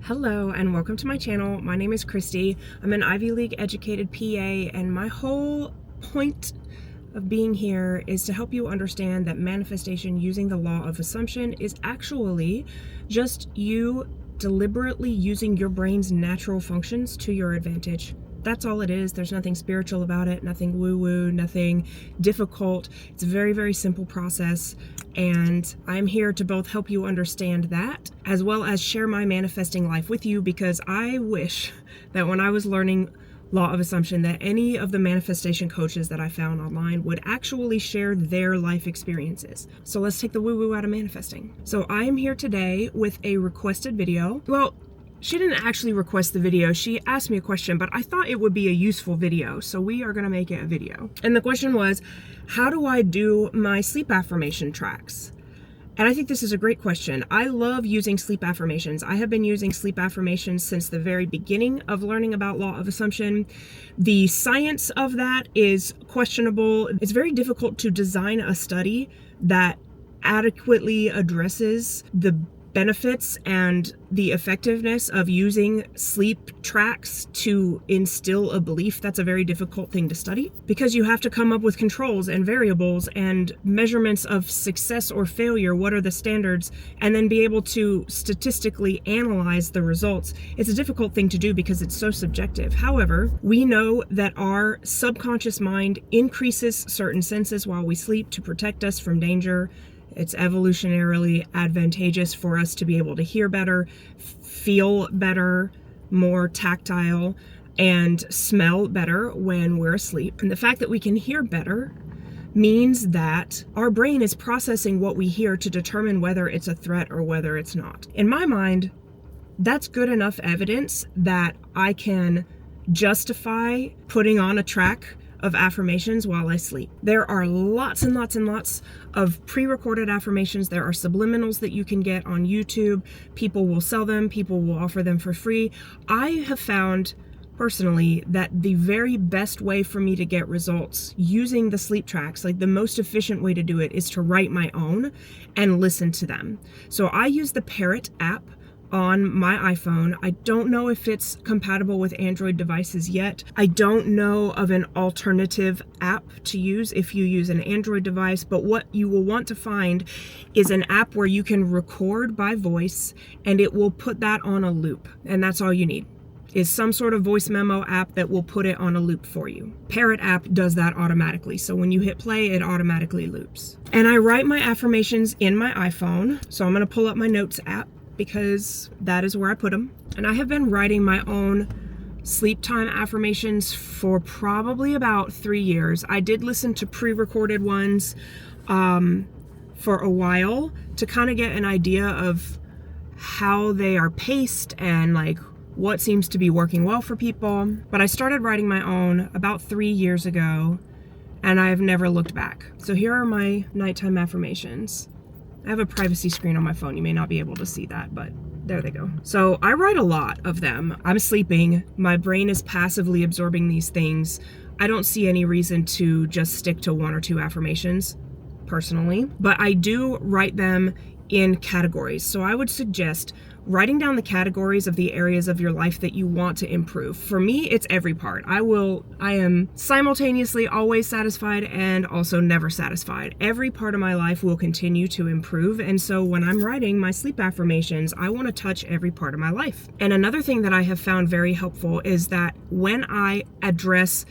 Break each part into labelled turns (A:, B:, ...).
A: Hello and welcome to my channel. My name is Kristi. I'm an Ivy League educated PA, and my whole point of being here is to help you understand that manifestation using the law of assumption is actually just you deliberately using your brain's natural functions to your advantage. That's all it is. There's nothing spiritual about it, nothing woo-woo, nothing difficult. It's a very, very simple process. And I'm here to both help you understand that, as well as share my manifesting life with you, because I wish that when I was learning law of assumption that any of the manifestation coaches that I found online would actually share their life experiences. So let's take the woo-woo out of manifesting. So I am here today with a requested video. Well, she didn't actually request the video. She asked me a question, but I thought it would be a useful video, so we are gonna make it a video. And the question was, how do I do my sleep affirmation tracks? And I think this is a great question. I love using sleep affirmations. I have been using sleep affirmations since the very beginning of learning about law of assumption. The science of that is questionable. It's very difficult to design a study that adequately addresses the benefits and the effectiveness of using sleep tracks to instill a belief. That's a very difficult thing to study because you have to come up with controls and variables and measurements of success or failure. What are the standards? And then be able to statistically analyze the results. It's a difficult thing to do because it's so subjective. However, we know that our subconscious mind increases certain senses while we sleep to protect us from danger. It's evolutionarily advantageous for us to be able to hear better, feel better, more tactile, and smell better when we're asleep. And the fact that we can hear better means that our brain is processing what we hear to determine whether it's a threat or whether it's not. In my mind, that's good enough evidence that I can justify putting on a track of affirmations while I sleep. There are lots and lots and lots of pre-recorded affirmations. There are subliminals that you can get on YouTube. People will sell them. People will offer them for free. I have found personally that the very best way for me to get results using the sleep tracks, like the most efficient way to do it, is to write my own and listen to them. So I use the Parrot app on my iPhone. I don't know if it's compatible with Android devices yet. I don't know of an alternative app to use if you use an Android device, but what you will want to find is an app where you can record by voice and it will put that on a loop. And that's all you need, is some sort of voice memo app that will put it on a loop for you. Parrot app does that automatically. So when you hit play, it automatically loops. And I write my affirmations in my iPhone. So I'm gonna pull up my notes app, because that is where I put them. And I have been writing my own sleep time affirmations for probably about 3 years. I did listen to pre-recorded ones for a while to kind of get an idea of how they are paced and like what seems to be working well for people. But I started writing my own about 3 years ago, and I have never looked back. So here are my nighttime affirmations. I have a privacy screen on my phone. You may not be able to see that, but there they go. So I write a lot of them. I'm sleeping. My brain is passively absorbing these things. I don't see any reason to just stick to 1 or 2 affirmations personally, but I do write them in categories. So I would suggest writing down the categories of the areas of your life that you want to improve. For me, it's every part. I am simultaneously always satisfied and also never satisfied. Every part of my life will continue to improve. And so when I'm writing my sleep affirmations, I want to touch every part of my life. And another thing that I have found very helpful is that when I address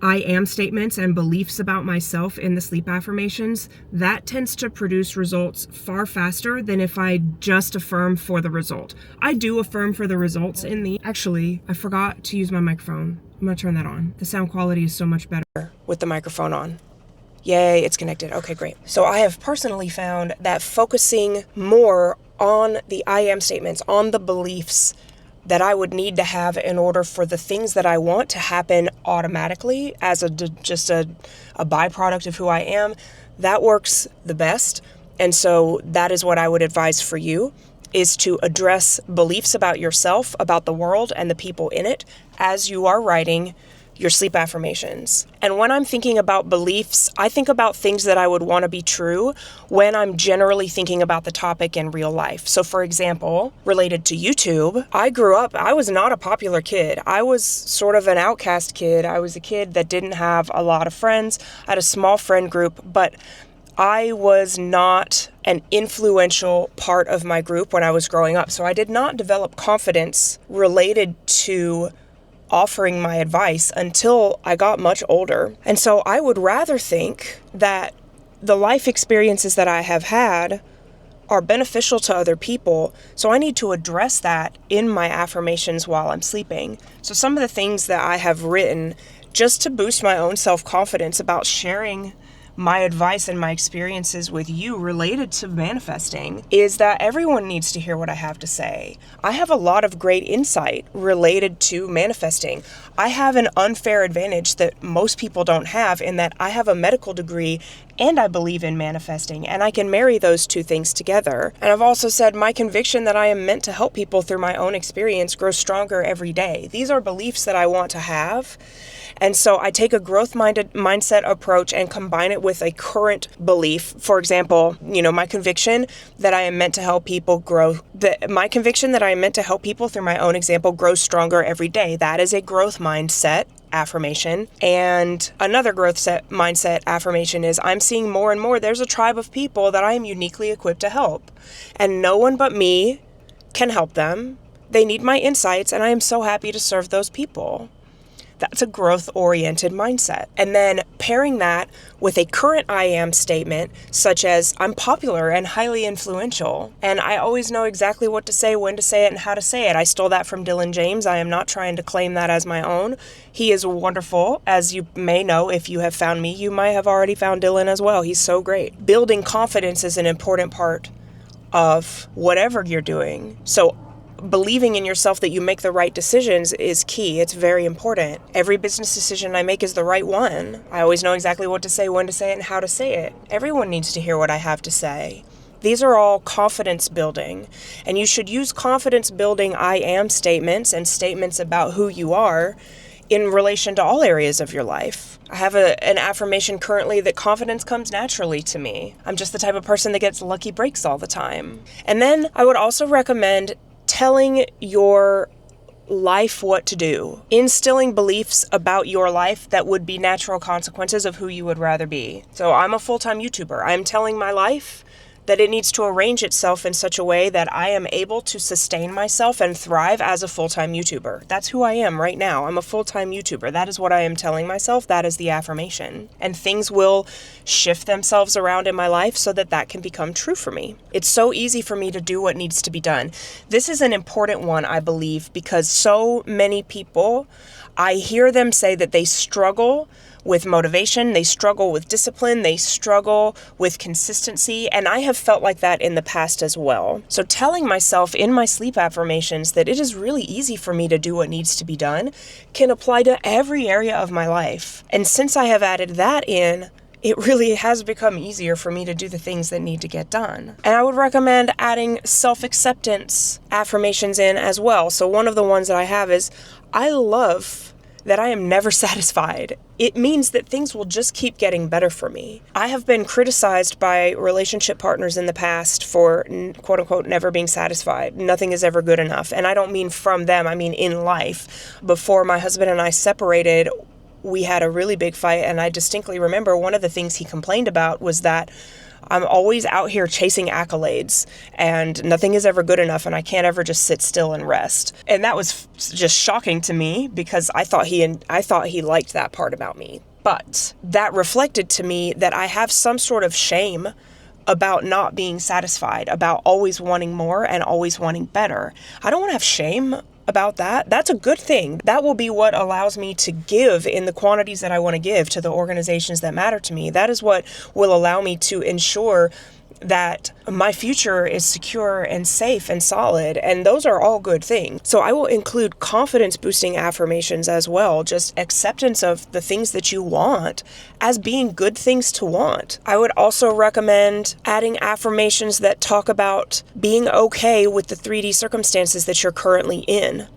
A: I am statements and beliefs about myself in the sleep affirmations, that tends to produce results far faster than if I just affirm for the result. I do affirm for the results in the... Actually, I forgot to use my microphone. I'm gonna turn that on. The sound quality is so much better with the microphone on. Yay, it's connected. Okay, great. So I have personally found that focusing more on the I am statements, on the beliefs that I would need to have in order for the things that I want to happen automatically as just a byproduct of who I am, that works the best. And so that is what I would advise for you, is to address beliefs about yourself, about the world, and the people in it as you are writing your sleep affirmations. And when I'm thinking about beliefs, I think about things that I would want to be true when I'm generally thinking about the topic in real life. So for example, related to YouTube, I was not a popular kid. I was sort of an outcast kid. I was a kid that didn't have a lot of friends. I had a small friend group, but I was not an influential part of my group when I was growing up. So I did not develop confidence related to offering my advice until I got much older. And so I would rather think that the life experiences that I have had are beneficial to other people. So I need to address that in my affirmations while I'm sleeping. So some of the things that I have written just to boost my own self-confidence about sharing my advice and my experiences with you related to manifesting is that everyone needs to hear what I have to say. I have a lot of great insight related to manifesting. I have an unfair advantage that most people don't have in that I have a medical degree and I believe in manifesting, and I can marry those two things together. And I've also said my conviction that I am meant to help people through my own experience grows stronger every day. These are beliefs that I want to have. And so I take a growth-minded mindset approach and combine it with a current belief. For example, my conviction that I am meant to help people through my own example grows stronger every day. That is a growth mindset affirmation. And another mindset affirmation is I'm seeing more and more there's a tribe of people that I am uniquely equipped to help. And no one but me can help them. They need my insights, and I am so happy to serve those people. That's a growth-oriented mindset. And then pairing that with a current I am statement, such as I'm popular and highly influential, and I always know exactly what to say, when to say it, and how to say it. I stole that from Dylan James. I am not trying to claim that as my own. He is wonderful. As you may know, if you have found me, you might have already found Dylan as well. He's so great. Building confidence is an important part of whatever you're doing. So believing in yourself that you make the right decisions is key. It's very important. Every business decision I make is the right one. I always know exactly what to say, when to say it, and how to say it. Everyone needs to hear what I have to say. These are all confidence building, and you should use confidence building I am statements and statements about who you are in relation to all areas of your life. I have an affirmation currently that confidence comes naturally to me. I'm just the type of person that gets lucky breaks all the time. And then I would also recommend telling your life what to do, instilling beliefs about your life that would be natural consequences of who you would rather be. So I'm a full-time YouTuber. I'm telling my life that it needs to arrange itself in such a way that I am able to sustain myself and thrive as a full-time YouTuber. That's who I am right now. I'm a full-time YouTuber. That is what I am telling myself. That is the affirmation. And things will shift themselves around in my life so that that can become true for me. It's so easy for me to do what needs to be done. This is an important one, I believe, because so many people, I hear them say that they struggle with motivation, they struggle with discipline, they struggle with consistency, and I have felt like that in the past as well. So telling myself in my sleep affirmations that it is really easy for me to do what needs to be done can apply to every area of my life. And since I have added that in, it really has become easier for me to do the things that need to get done. And I would recommend adding self-acceptance affirmations in as well. So one of the ones that I have is, I love that I am never satisfied. It means that things will just keep getting better for me. I have been criticized by relationship partners in the past for quote unquote never being satisfied. Nothing is ever good enough. And I don't mean from them, I mean in life. Before my husband and I separated, we had a really big fight, and I distinctly remember one of the things he complained about was that I'm always out here chasing accolades and nothing is ever good enough and I can't ever just sit still and rest. And that was just shocking to me because I thought he liked that part about me. But that reflected to me that I have some sort of shame about not being satisfied, about always wanting more and always wanting better. I don't want to have shame about that. That's a good thing. That will be what allows me to give in the quantities that I want to give to the organizations that matter to me. That is what will allow me to ensure that my future is secure and safe and solid, and those are all good things. So I will include confidence boosting affirmations as well, just acceptance of the things that you want as being good things to want. I would also recommend adding affirmations that talk about being okay with the 3D circumstances that you're currently in.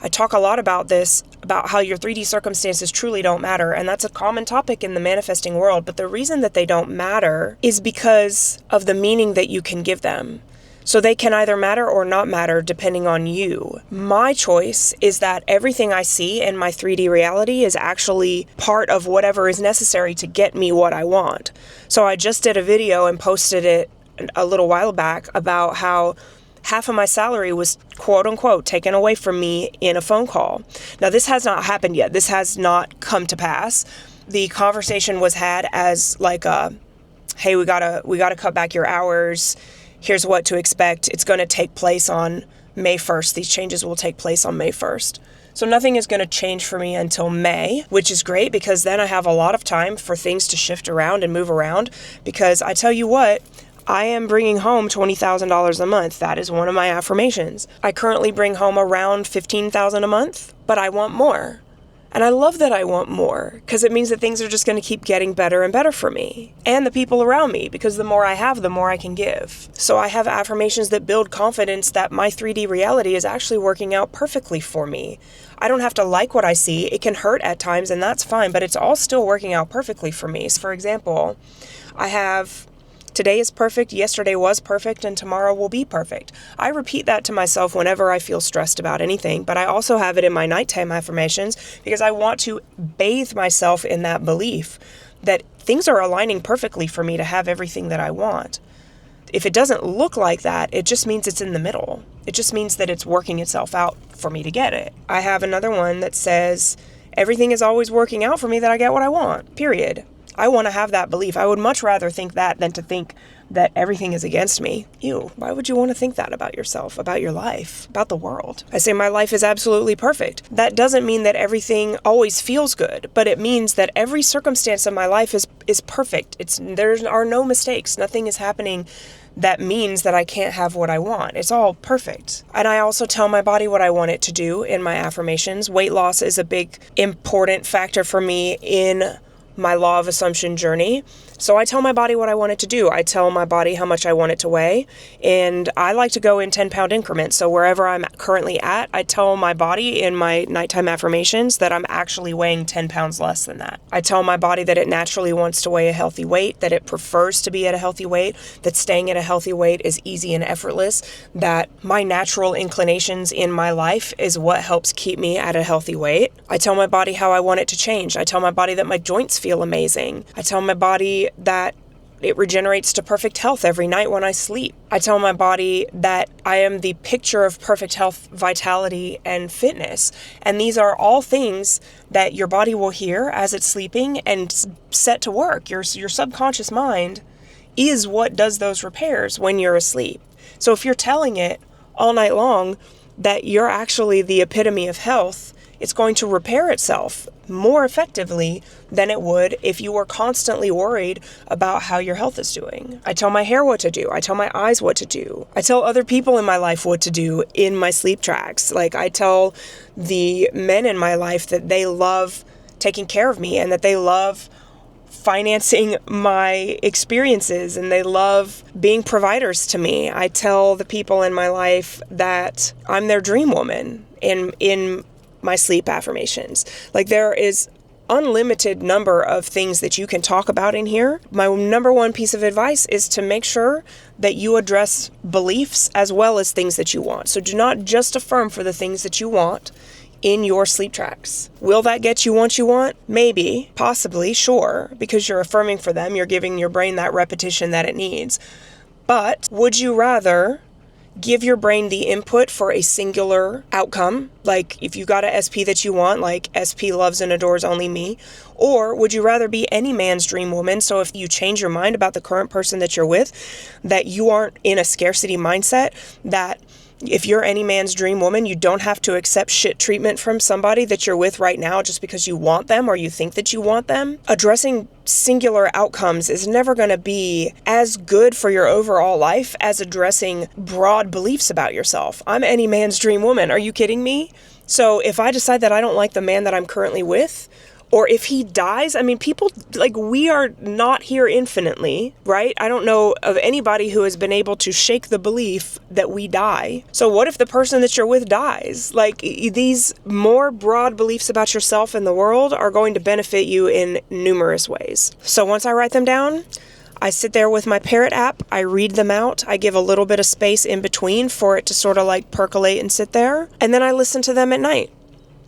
A: I talk a lot about this, about how your 3D circumstances truly don't matter, and that's a common topic in the manifesting world, but the reason that they don't matter is because of the meaning that you can give them. So they can either matter or not matter depending on you. My choice is that everything I see in my 3D reality is actually part of whatever is necessary to get me what I want. So I just did a video and posted it a little while back about how half of my salary was quote unquote taken away from me in a phone call. Now this has not happened yet. This has not come to pass. The conversation was had as like hey, we gotta cut back your hours. Here's what to expect. It's going to take place on May 1st. These changes will take place on May 1st. So nothing is going to change for me until May, which is great because then I have a lot of time for things to shift around and move around. Because I tell you what, I am bringing home $20,000 a month. That is one of my affirmations. I currently bring home around $15,000 a month, but I want more. And I love that I want more because it means that things are just going to keep getting better and better for me and the people around me, because the more I have, the more I can give. So I have affirmations that build confidence that my 3D reality is actually working out perfectly for me. I don't have to like what I see. It can hurt at times, and that's fine, but it's all still working out perfectly for me. So for example, I have today is perfect, yesterday was perfect, and tomorrow will be perfect. I repeat that to myself whenever I feel stressed about anything, but I also have it in my nighttime affirmations because I want to bathe myself in that belief that things are aligning perfectly for me to have everything that I want. If it doesn't look like that, it just means it's in the middle. It just means that it's working itself out for me to get it. I have another one that says, everything is always working out for me that I get what I want, period. I want to have that belief. I would much rather think that than to think that everything is against me. Ew, why would you want to think that about yourself, about your life, about the world? I say my life is absolutely perfect. That doesn't mean that everything always feels good, but it means that every circumstance of my life is perfect. There are no mistakes. Nothing is happening that means that I can't have what I want. It's all perfect. And I also tell my body what I want it to do in my affirmations. Weight loss is a big, important factor for me in my law of assumption journey. So I tell my body what I want it to do. I tell my body how much I want it to weigh. And I like to go in 10-pound increments. So wherever I'm currently at, I tell my body in my nighttime affirmations that I'm actually weighing 10 pounds less than that. I tell my body that it naturally wants to weigh a healthy weight, that it prefers to be at a healthy weight, that staying at a healthy weight is easy and effortless, that my natural inclinations in my life is what helps keep me at a healthy weight. I tell my body how I want it to change. I tell my body that my joints feel amazing. I tell my body that it regenerates to perfect health every night when I sleep. I tell my body that I am the picture of perfect health, vitality, and fitness. And these are all things that your body will hear as it's sleeping and set to work. Your subconscious mind is what does those repairs when you're asleep. So if you're telling it all night long that you're actually the epitome of health, it's going to repair itself more effectively than it would if you were constantly worried about how your health is doing. I tell my hair what to do. I tell my eyes what to do. I tell other people in my life what to do in my sleep tracks. Like I tell the men in my life that they love taking care of me and that they love financing my experiences and they love being providers to me. I tell the people in my life that I'm their dream woman in my sleep affirmations. Like there is unlimited number of things that you can talk about in here. My number one piece of advice is to make sure that you address beliefs as well as things that you want. So do not just affirm for the things that you want in your sleep tracks. Will that get you what you want? Maybe, possibly, sure, because you're affirming for them. You're giving your brain that repetition that it needs. But would you rather give your brain the input for a singular outcome, like if you got a SP that you want, like SP loves and adores only me, or would you rather be any man's dream woman? So if you change your mind about the current person that you're with, that you aren't in a scarcity mindset, that if you're any man's dream woman, you don't have to accept shit treatment from somebody that you're with right now just because you want them or you think that you want them. Addressing singular outcomes is never going to be as good for your overall life as addressing broad beliefs about yourself. I'm any man's dream woman. Are you kidding me? So if I decide that I don't like the man that I'm currently with, or if he dies, I mean, people, like, we are not here infinitely, right? I don't know of anybody who has been able to shake the belief that we die. So what if the person that you're with dies? Like, these more broad beliefs about yourself and the world are going to benefit you in numerous ways. So once I write them down, I sit there with my Parrot app, I read them out, I give a little bit of space in between for it to sort of like percolate and sit there, and then I listen to them at night.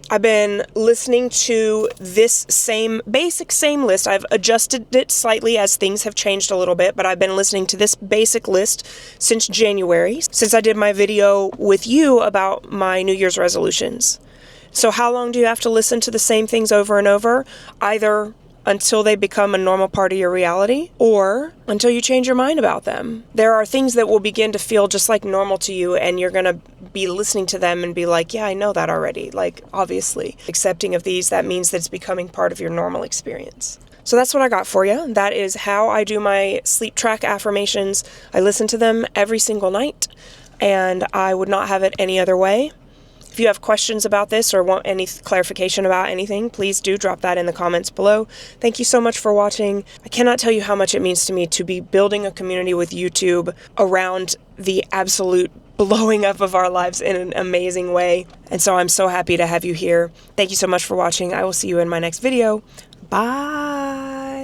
A: I've been listening to this same list. I've adjusted it slightly as things have changed a little bit, but I've been listening to this basic list since January, since I did my video with you about my New Year's resolutions. So how long do you have to listen to the same things over and over? Either until they become a normal part of your reality, or until you change your mind about them. There are things that will begin to feel just like normal to you, and you're going to be listening to them and be like, yeah, I know that already. Like, obviously, accepting of these, that means that it's becoming part of your normal experience. So that's what I got for you. That is how I do my sleep track affirmations. I listen to them every single night, and I would not have it any other way. If you have questions about this or want any clarification about anything, please do drop that in the comments below. Thank you so much for watching. I cannot tell you how much it means to me to be building a community with YouTube around the absolute blowing up of our lives in an amazing way. And so I'm so happy to have you here. Thank you so much for watching. I will see you in my next video. Bye.